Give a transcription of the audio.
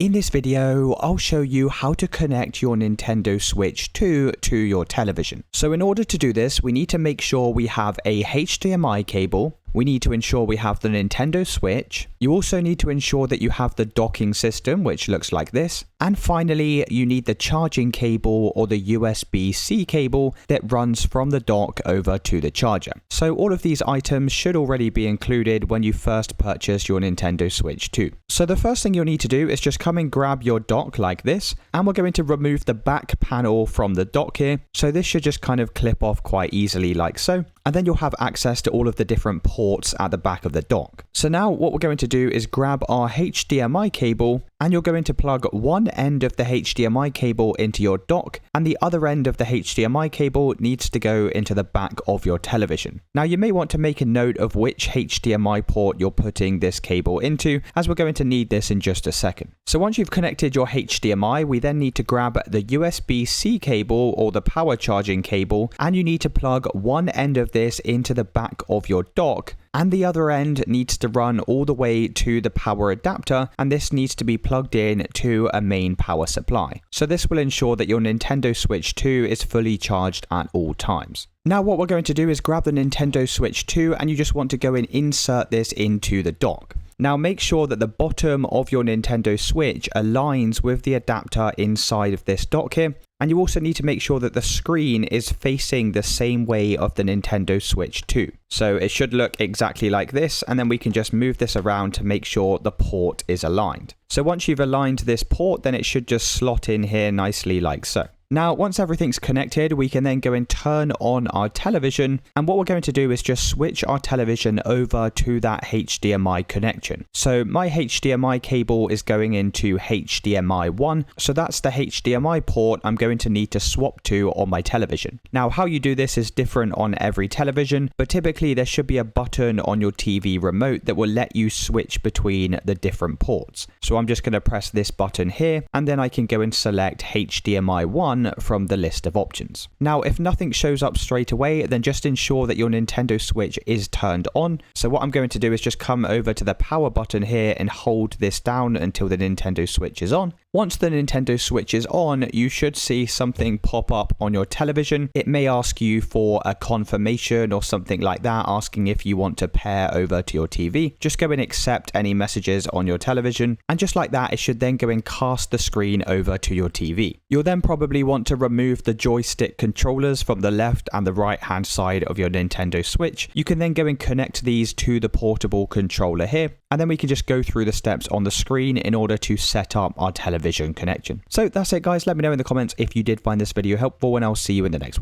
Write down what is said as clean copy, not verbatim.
In this video, I'll show you how to connect your Nintendo Switch 2 to your television. So in order to do this, we need to make sure we have a HDMI cable. We need to ensure we have the Nintendo Switch. You also need to ensure that you have the docking system, which looks like this. And finally, you need the charging cable or the USB-C cable that runs from the dock over to the charger. So all of these items should already be included when you first purchase your Nintendo Switch 2. So the first thing you'll need to do is just come and grab your dock like this, and we're going to remove the back panel from the dock here. So this should just kind of clip off quite easily like so. And then you'll have access to all of the different ports at the back of the dock. So now what we're going to do is grab our HDMI cable, and you're going to plug one end of the HDMI cable into your dock, and the other end of the HDMI cable needs to go into the back of your television. Now you may want to make a note of which HDMI port you're putting this cable into, as we're going to need this in just a second. So once you've connected your HDMI, we then need to grab the USB-C cable or the power charging cable, and you need to plug one end of this into the back of your dock, and the other end needs to run all the way to the power adapter, and this needs to be plugged in to a main power supply. So this will ensure that your Nintendo Switch 2 is fully charged at all times. Now what we're going to do is grab the Nintendo Switch 2, and you just want to go and insert this into the dock. Now make sure that the bottom of your Nintendo Switch aligns with the adapter inside of this dock here. And you also need to make sure that the screen is facing the same way of the Nintendo Switch 2. So it should look exactly like this, and then we can just move this around to make sure the port is aligned. So once you've aligned this port, then it should just slot in here nicely like so. Now, once everything's connected, we can then go and turn on our television. And what we're going to do is just switch our television over to that HDMI connection. So my HDMI cable is going into HDMI 1. So that's the HDMI port I'm going to need to swap to on my television. Now, how you do this is different on every television, but typically there should be a button on your TV remote that will let you switch between the different ports. So I'm just going to press this button here, and then I can go and select HDMI 1 from the list of options. Now, if nothing shows up straight away, then just ensure that your Nintendo Switch is turned on. So what I'm going to do is just come over to the power button here and hold this down until the Nintendo Switch is on. Once the Nintendo Switch is on, you should see something pop up on your television. It may ask you for a confirmation or something like that, asking if you want to pair over to your TV. Just go and accept any messages on your television, and just like that, it should then go and cast the screen over to your TV. You'll then probably want to remove the joystick controllers from the left and the right hand side of your Nintendo Switch. You can then go and connect these to the portable controller here, and then we can just go through the steps on the screen in order to set up our television connection. So that's it guys, let me know in the comments if you did find this video helpful, and I'll see you in the next one.